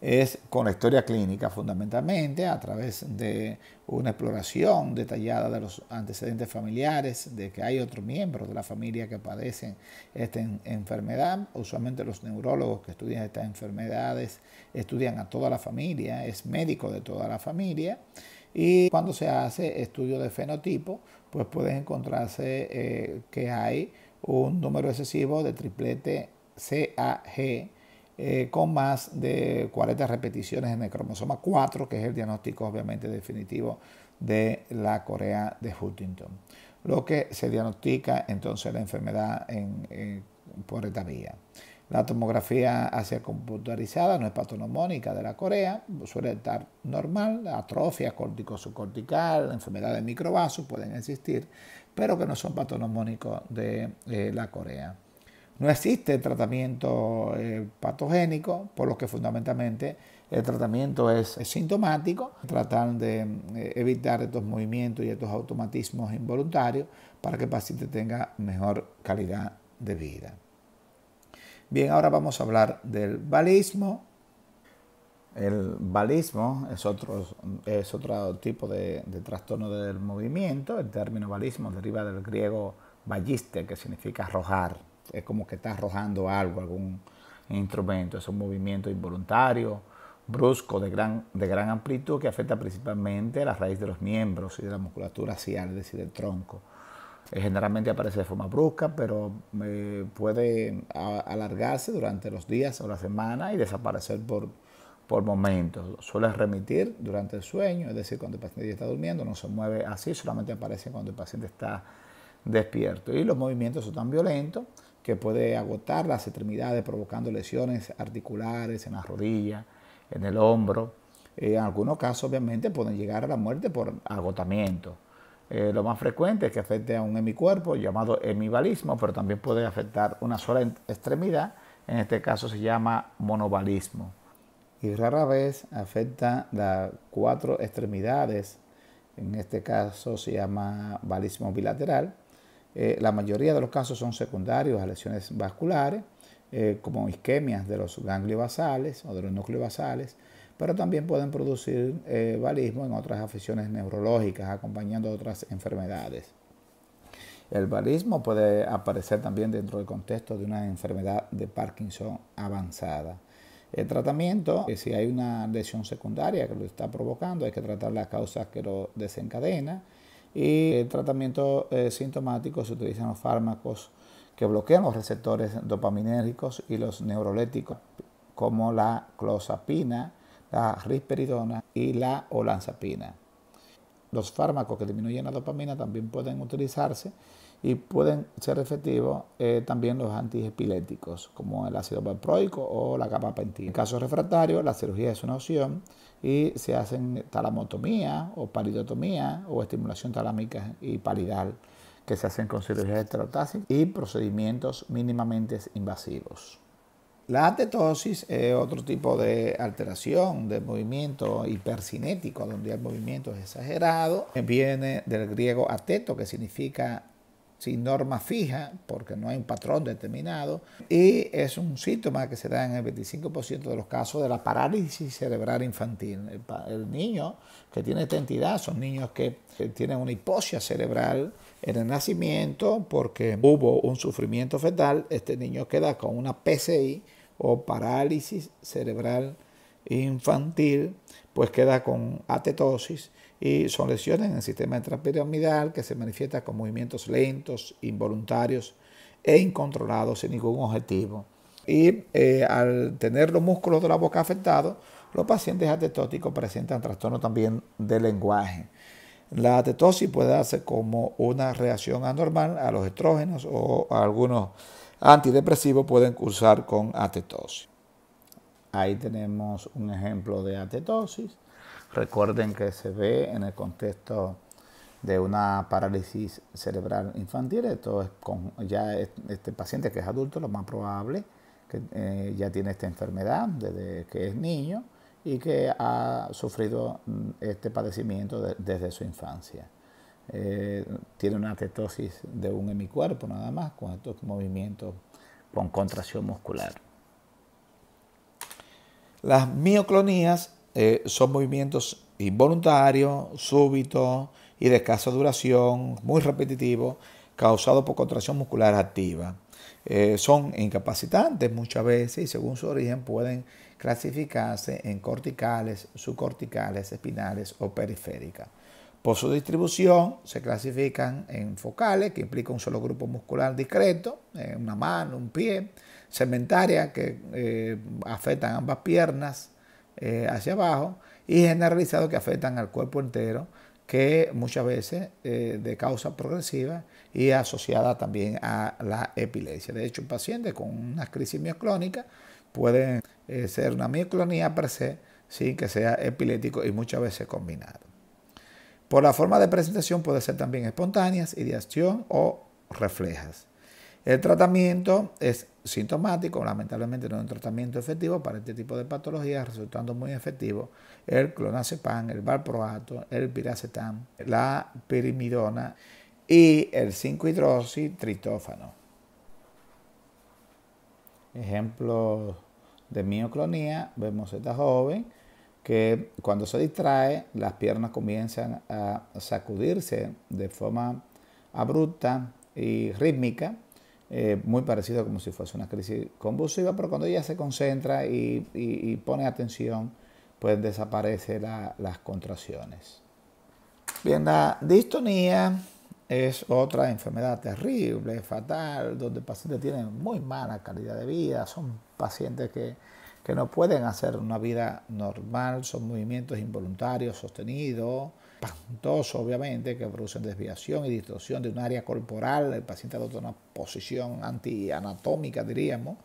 Speaker 1: es con la historia clínica fundamentalmente, a través de una exploración detallada de los antecedentes familiares, de que hay otros miembros de la familia que padecen esta enfermedad. Usualmente los neurólogos que estudian estas enfermedades estudian a toda la familia, es médico de toda la familia, y cuando se hace estudio de fenotipo, pues puede encontrarse que hay un número excesivo de triplete CAG con más de 40 repeticiones en el cromosoma 4, que es el diagnóstico obviamente definitivo de la corea de Huntington. Lo que se diagnostica entonces la enfermedad por esta vía. La tomografía área computarizada no es patognomónica de la corea, suele estar normal, la atrofia cortico-subcortical, enfermedades de microvasos pueden existir, pero que no son patognomónicos de la corea. No existe tratamiento patogénico, por lo que fundamentalmente el tratamiento es sintomático, tratar de evitar estos movimientos y estos automatismos involuntarios para que el paciente tenga mejor calidad de vida. Bien, ahora vamos a hablar del balismo. El balismo es otro tipo de trastorno del movimiento. El término balismo deriva del griego balliste, que significa arrojar. Es como que está arrojando algo, algún instrumento. Es un movimiento involuntario, brusco, de gran amplitud, que afecta principalmente la raíz de los miembros y de la musculatura axial, es decir, del tronco. Generalmente aparece de forma brusca, pero puede alargarse durante los días o la semana y desaparecer por momentos. Suele remitir durante el sueño, es decir, cuando el paciente ya está durmiendo, no se mueve así, solamente aparece cuando el paciente está despierto. Y los movimientos son tan violentos que puede agotar las extremidades, provocando lesiones articulares en la rodilla, en el hombro. En algunos casos, obviamente, pueden llegar a la muerte por agotamiento. Lo más frecuente es que afecte a un hemicuerpo llamado hemibalismo, pero también puede afectar una sola extremidad. En este caso se llama monobalismo. Y rara vez afecta las 4 extremidades. En este caso se llama balismo bilateral. La mayoría de los casos son secundarios a lesiones vasculares, como isquemias de los ganglios basales o de los núcleos basales, pero también pueden producir balismo en otras afecciones neurológicas, acompañando otras enfermedades. El balismo puede aparecer también dentro del contexto de una enfermedad de Parkinson avanzada. El tratamiento, si hay una lesión secundaria que lo está provocando, hay que tratar las causas que lo desencadena. Y el tratamiento sintomático se utilizan los fármacos que bloquean los receptores dopaminérgicos y los neuroléticos, como la clozapina, la risperidona y la olanzapina. Los fármacos que disminuyen la dopamina también pueden utilizarse y pueden ser efectivos también los antiepilépticos, como el ácido valproico o la gabapentina. En casos refractarios, la cirugía es una opción y se hacen talamotomía o palidotomía o estimulación talámica y palidal, que se hacen con cirugía estereotáxica y procedimientos mínimamente invasivos. La atetosis es otro tipo de alteración del movimiento hipercinético, donde el movimiento es exagerado. Viene del griego ateto, que significa sin norma fija, porque no hay un patrón determinado, y es un síntoma que se da en el 25% de los casos de la parálisis cerebral infantil. El niño que tiene esta entidad son niños que tienen una hipoxia cerebral en el nacimiento porque hubo un sufrimiento fetal. Este niño queda con una PCI o parálisis cerebral infantil, pues queda con atetosis y son lesiones en el sistema intrapiramidal que se manifiestan con movimientos lentos, involuntarios e incontrolados sin ningún objetivo. Y al tener los músculos de la boca afectados, los pacientes atetóticos presentan trastorno también del lenguaje. La atetosis puede darse como una reacción anormal a los estrógenos o a algunos antidepresivos pueden cursar con atetosis. Ahí tenemos un ejemplo de atetosis. Recuerden que se ve en el contexto de una parálisis cerebral infantil. Esto es con ya este paciente que es adulto, lo más probable que ya tiene esta enfermedad desde que es niño y que ha sufrido este padecimiento desde su infancia. Tiene una atetosis de un hemicuerpo nada más, con estos movimientos con contracción muscular. Las mioclonías son movimientos involuntarios, súbitos y de escasa duración, muy repetitivos, causados por contracción muscular activa. Son incapacitantes muchas veces y según su origen pueden clasificarse en corticales, subcorticales, espinales o periféricas. Por su distribución se clasifican en focales, que implica un solo grupo muscular discreto, una mano, un pie, segmentarias, que afectan ambas piernas hacia abajo, y generalizados, que afectan al cuerpo entero, que muchas veces de causa progresiva y asociada también a la epilepsia. De hecho, un paciente con una crisis mioclónica puede ser una mioclonía per se sin que sea epiléptico y muchas veces combinado. Por la forma de presentación puede ser también espontáneas, ideación o reflejas. El tratamiento es sintomático, lamentablemente no es un tratamiento efectivo para este tipo de patologías, resultando muy efectivo el clonazepam, el valproato, el piracetam, la pirimidona y el 5-hidroxitriptófano. Ejemplos de mioclonía: vemos esta joven que cuando se distrae las piernas comienzan a sacudirse de forma abrupta y rítmica, muy parecido como si fuese una crisis convulsiva, pero cuando ella se concentra y pone atención, pues desaparecen las contracciones. Bien, la distonía es otra enfermedad terrible, fatal, donde el paciente tiene muy mala calidad de vida. Son pacientes que no pueden hacer una vida normal, son movimientos involuntarios sostenidos, espantosos obviamente, que producen desviación y distorsión de un área corporal. El paciente adopta una posición antianatómica, diríamos.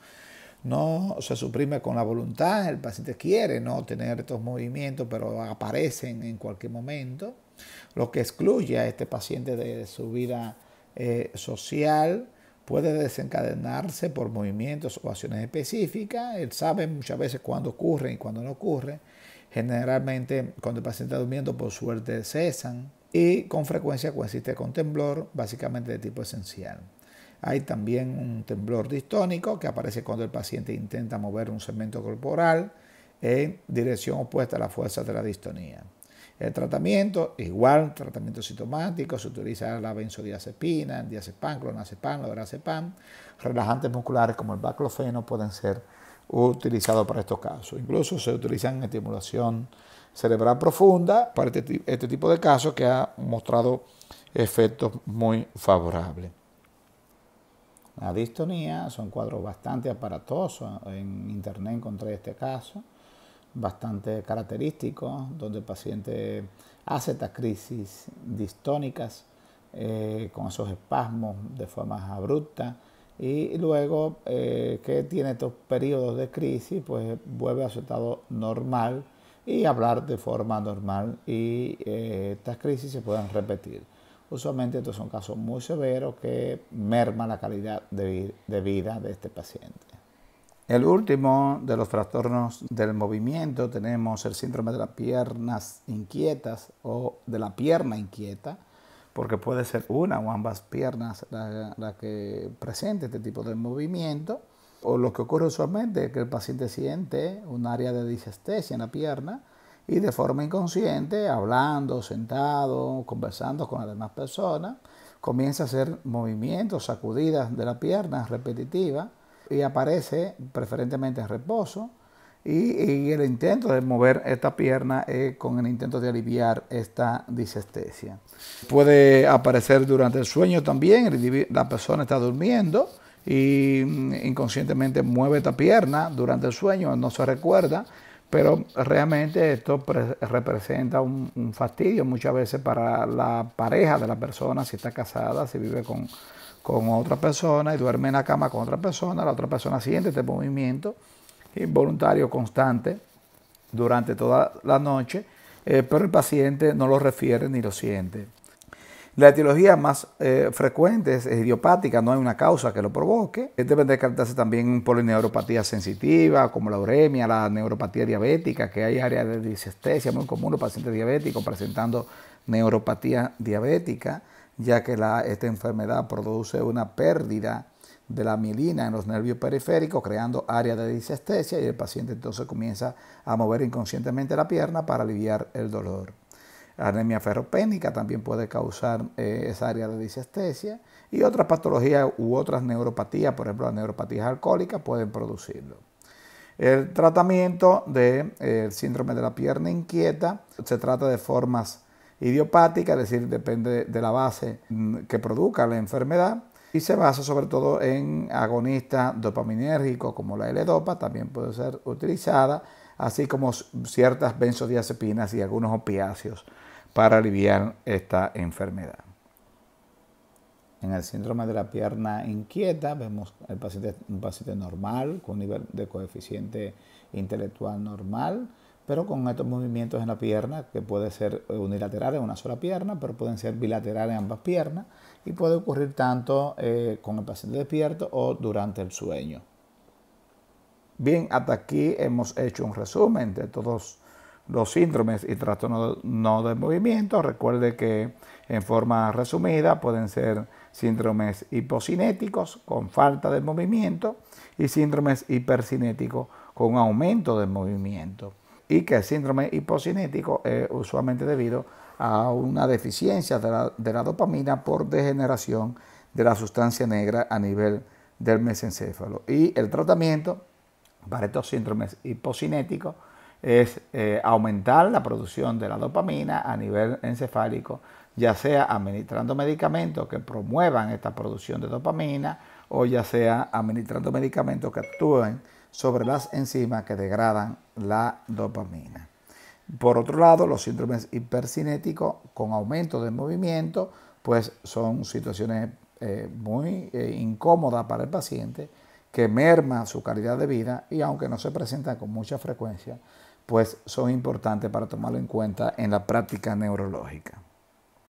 Speaker 1: No se suprime con la voluntad, el paciente quiere no tener estos movimientos, pero aparecen en cualquier momento, lo que excluye a este paciente de su vida social. Puede desencadenarse por movimientos o acciones específicas. Él sabe muchas veces cuándo ocurre y cuándo no ocurre. Generalmente, cuando el paciente está durmiendo, por suerte cesan. Y con frecuencia coexiste con temblor, básicamente de tipo esencial. Hay también un temblor distónico que aparece cuando el paciente intenta mover un segmento corporal en dirección opuesta a la fuerza de la distonía. El tratamiento, igual, tratamiento sintomático, se utiliza la benzodiazepina, el diazepam, clonazepam, lorazepam. Relajantes musculares como el baclofeno pueden ser utilizados para estos casos. Incluso se utilizan en estimulación cerebral profunda para este tipo de casos, que ha mostrado efectos muy favorables. La distonía son cuadros bastante aparatosos. En internet encontré este caso, bastante característico, donde el paciente hace estas crisis distónicas con esos espasmos de forma abrupta, y luego que tiene estos periodos de crisis, pues vuelve a su estado normal y hablar de forma normal, y estas crisis se pueden repetir. Usualmente estos son casos muy severos que merman la calidad de vida de este paciente. El último de los trastornos del movimiento tenemos el síndrome de las piernas inquietas o de la pierna inquieta, porque puede ser una o ambas piernas la que presente este tipo de movimiento. O lo que ocurre usualmente es que el paciente siente un área de disestesia en la pierna y de forma inconsciente, hablando, sentado, conversando con las demás personas, comienza a hacer movimientos, sacudidas de la pierna repetitivas, y aparece preferentemente en reposo, y el intento de mover esta pierna es con el intento de aliviar esta disestesia. Puede aparecer durante el sueño también. La persona está durmiendo y inconscientemente mueve esta pierna durante el sueño, no se recuerda, pero realmente esto representa un fastidio muchas veces para la pareja de la persona, si está casada, si vive con otra persona y duerme en la cama con otra persona. La otra persona siente este movimiento involuntario constante durante toda la noche, pero el paciente no lo refiere ni lo siente. La etiología más frecuente es idiopática, no hay una causa que lo provoque. Debe descartarse también polineuropatía sensitiva, como la uremia, la neuropatía diabética, que hay áreas de disestesia muy común en los pacientes diabéticos presentando neuropatía diabética, ya que esta enfermedad produce una pérdida de la mielina en los nervios periféricos, creando áreas de disestesia, y el paciente entonces comienza a mover inconscientemente la pierna para aliviar el dolor. Anemia ferropénica también puede causar esa área de disestesia, y otras patologías u otras neuropatías, por ejemplo las neuropatías alcohólicas, pueden producirlo. El tratamiento del síndrome de la pierna inquieta se trata de formas idiopáticas, es decir, depende de la base que produzca la enfermedad, y se basa sobre todo en agonistas dopaminérgicos como la L-Dopa, también puede ser utilizada, así como ciertas benzodiazepinas y algunos opiáceos para aliviar esta enfermedad. En el síndrome de la pierna inquieta vemos un paciente normal, con un nivel de coeficiente intelectual normal, pero con estos movimientos en la pierna, que puede ser unilateral en una sola pierna, pero pueden ser bilaterales en ambas piernas, y puede ocurrir tanto con el paciente despierto o durante el sueño. Bien, hasta aquí hemos hecho un resumen de todos los síndromes y trastornos no del movimiento. Recuerde que en forma resumida pueden ser síndromes hipocinéticos con falta de movimiento y síndromes hipercinéticos con aumento del movimiento, y que el síndrome hipocinético es usualmente debido a una deficiencia de la dopamina por degeneración de la sustancia negra a nivel del mesencéfalo. Y el tratamiento para estos síndromes hipocinéticos es aumentar la producción de la dopamina a nivel encefálico, ya sea administrando medicamentos que promuevan esta producción de dopamina, o ya sea administrando medicamentos que actúen sobre las enzimas que degradan la dopamina. Por otro lado, los síndromes hipercinéticos con aumento del movimiento, pues son situaciones muy incómodas para el paciente, que merma su calidad de vida, y aunque no se presentan con mucha frecuencia, pues son importantes para tomarlo en cuenta en la práctica neurológica.